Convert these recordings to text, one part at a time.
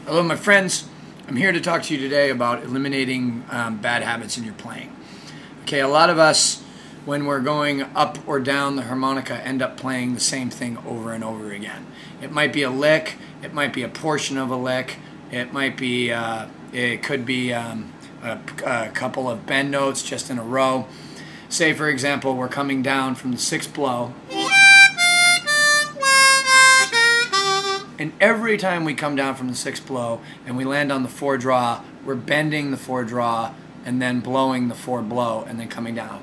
Hello, my friends. I'm here to talk to you today about eliminating bad habits in your playing. Okay, a lot of us, when we're going up or down the harmonica, end up playing the same thing over and over again. It might be a lick, it might be a portion of a lick, it might be, it could be a couple of bend notes just in a row. Say, for example, we're coming down from the sixth blow. And every time we come down from the sixth blow and we land on the four draw, we're bending the four draw and then blowing the four blow and then coming down.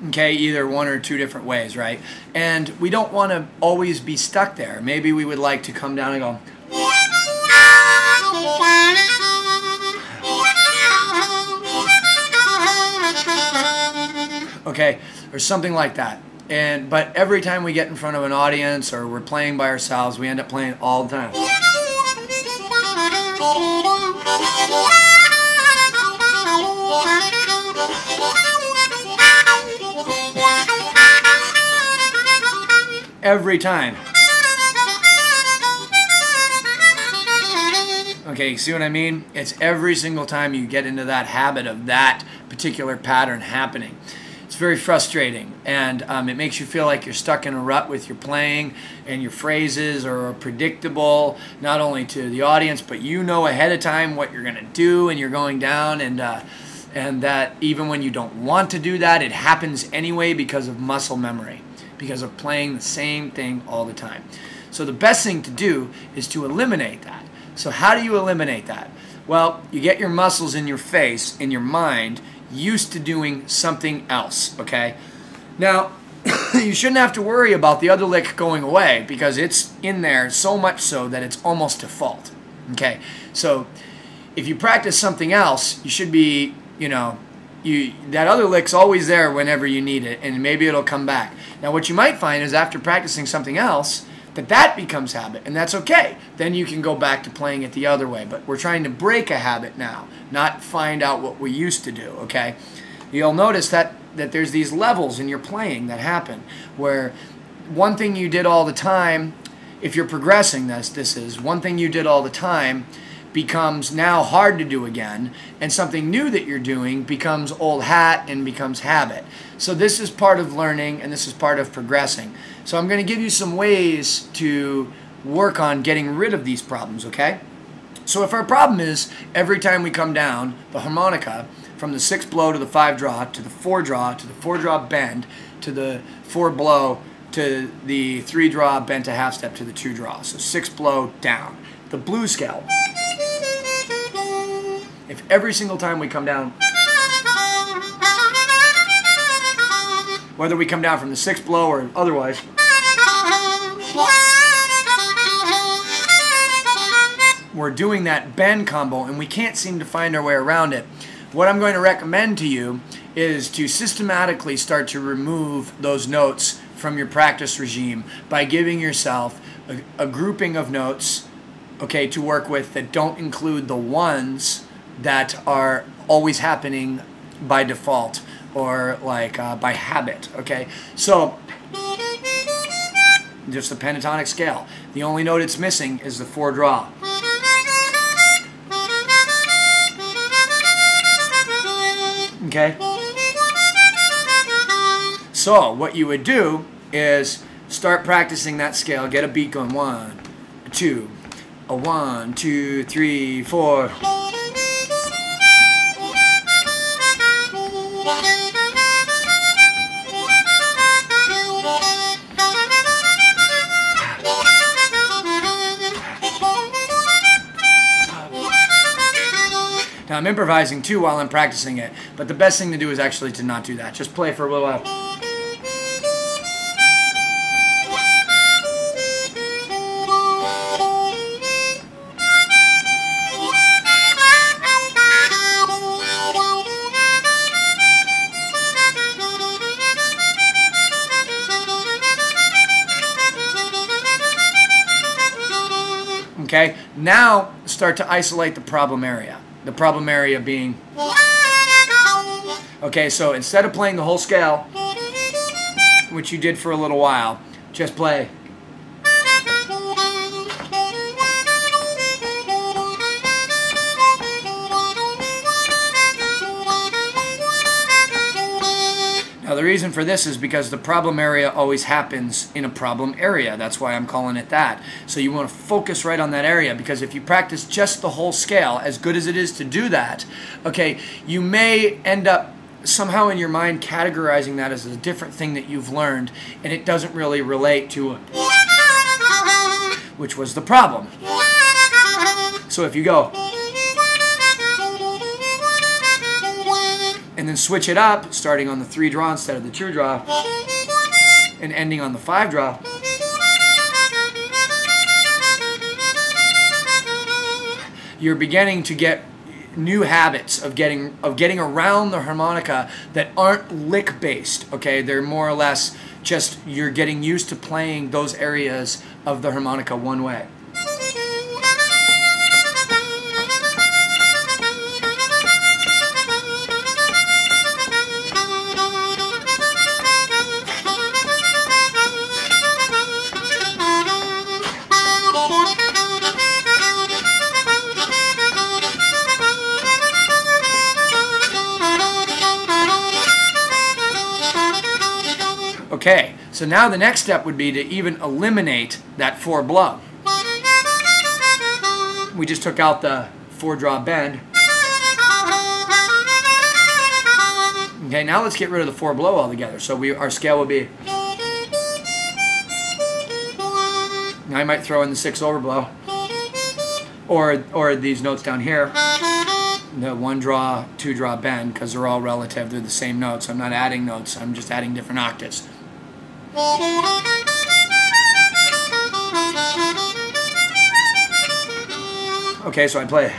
Okay, either one or two different ways, right? And we don't want to always be stuck there. Maybe we would like to come down and go. Okay, or something like that. But every time we get in front of an audience or we're playing by ourselves, we end up playing all the time. Every time. Okay, see what I mean? It's every single time you get into that habit of that particular pattern happening. It's very frustrating, and it makes you feel like you're stuck in a rut with your playing, and your phrases are predictable, not only to the audience, but you know ahead of time what you're going to do, and you're going down, and that even when you don't want to do that, it happens anyway because of muscle memory, because of playing the same thing all the time. So the best thing to do is to eliminate that. So how do you eliminate that? Well, you get your muscles in your face, in your mind, used to doing something else, okay? Now, you shouldn't have to worry about the other lick going away because it's in there so much so that it's almost default, okay? So if you practice something else, you should be, that other lick's always there whenever you need it, and maybe it'll come back. Now, what you might find is after practicing something else, that becomes habit, and that's okay. Then you can go back to playing it the other way. But we're trying to break a habit now, not find out what we used to do, okay? You'll notice that there's these levels in your playing that happen, where one thing you did all the time, if you're progressing this is, one thing you did all the time becomes now hard to do again, and something new that you're doing becomes old hat and becomes habit. So this is part of learning, and this is part of progressing. So I'm going to give you some ways to work on getting rid of these problems, okay? So if our problem is every time we come down the harmonica from the sixth blow to the five draw to the four draw to the four draw bend to the four blow to the three draw bend to half step to the two draw. So six blow down. The blues scale. If every single time we come down, whether we come down from the sixth blow or otherwise, we're doing that bend combo and we can't seem to find our way around it, what I'm going to recommend to you is to systematically start to remove those notes from your practice regime by giving yourself a grouping of notes, okay, to work with that don't include the ones that are always happening by default or like by habit, okay? So just the pentatonic scale. The only note it's missing is the four draw. Okay? So what you would do is start practicing that scale, get a beat going, 1, 2, a 1, 2, 3, 4. Now I'm improvising too while I'm practicing it, but the best thing to do is actually to not do that. Just play for a little while. Okay, now start to isolate the problem area. The problem area being, okay, so instead of playing the whole scale, which you did for a little while, Just play. Now the reason for this is because the problem area always happens in a problem area. That's why I'm calling it that. So you want to focus right on that area, because if you practice just the whole scale, as good as it is to do that, okay, you may end up somehow in your mind categorizing that as a different thing that you've learned, and it doesn't really relate to it, which was the problem. So if you go and then switch it up, starting on the 3 draw instead of the 2 draw, and ending on the 5 draw, you're beginning to get new habits of getting around the harmonica that aren't lick based. Okay, they're more or less just you're getting used to playing those areas of the harmonica one way. Okay, so now the next step would be to even eliminate that 4 blow. We just took out the 4 draw bend. Okay, now let's get rid of the 4 blow altogether. So our scale will be. Now I might throw in the 6 overblow, or these notes down here, the 1 draw, 2 draw bend, because they're all relative. They're the same notes. I'm not adding notes. I'm just adding different octaves. Okay, so I play.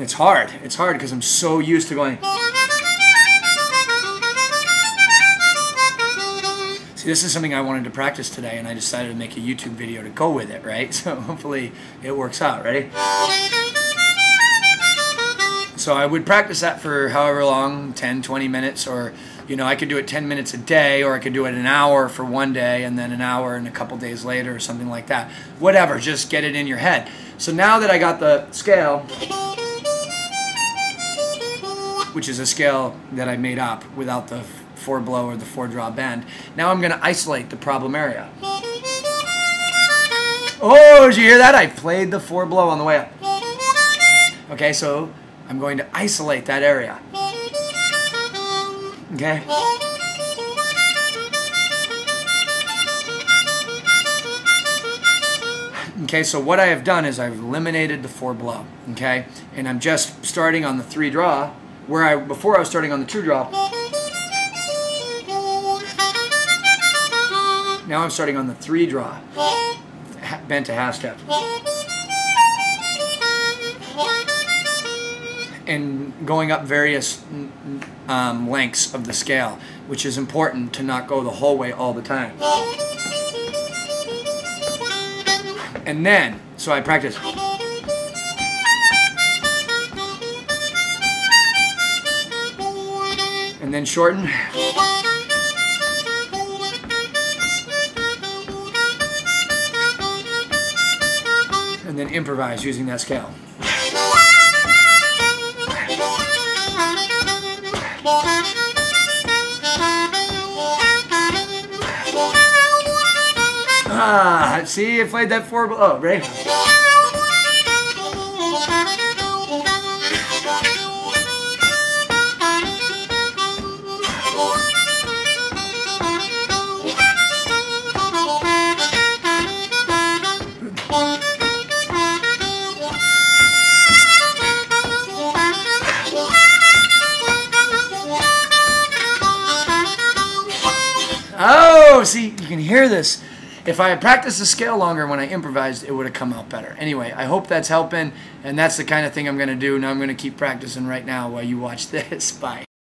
It's hard. It's hard because I'm so used to going. See, this is something I wanted to practice today, and I decided to make a YouTube video to go with it, right? So hopefully it works out. Ready? So I would practice that for however long, 10, 20 minutes, or, you know, I could do it 10 minutes a day, or I could do it an hour for one day, and then an hour and a couple days later, or something like that. Whatever, just get it in your head. So now that I got the scale, which is a scale that I made up without the 4 blow or the 4 draw bend, now I'm going to isolate the problem area. Oh, did you hear that? I played the 4 blow on the way up. Okay, so I'm going to isolate that area. Okay? Okay, so what I have done is I've eliminated the 4 blow. Okay? And I'm just starting on the 3 draw, where before I was starting on the 2 draw. Now I'm starting on the 3 draw, bent to half step, and going up various lengths of the scale, which is important to not go the whole way all the time. And then, so I practice. And then shorten. And then improvise using that scale. Ah, see, I played that 4 blow. Oh, ready? Oh, see, you can hear this. If I had practiced the scale longer when I improvised, it would have come out better. Anyway, I hope that's helping, and that's the kind of thing I'm going to do. Now I'm going to keep practicing right now while you watch this. Bye.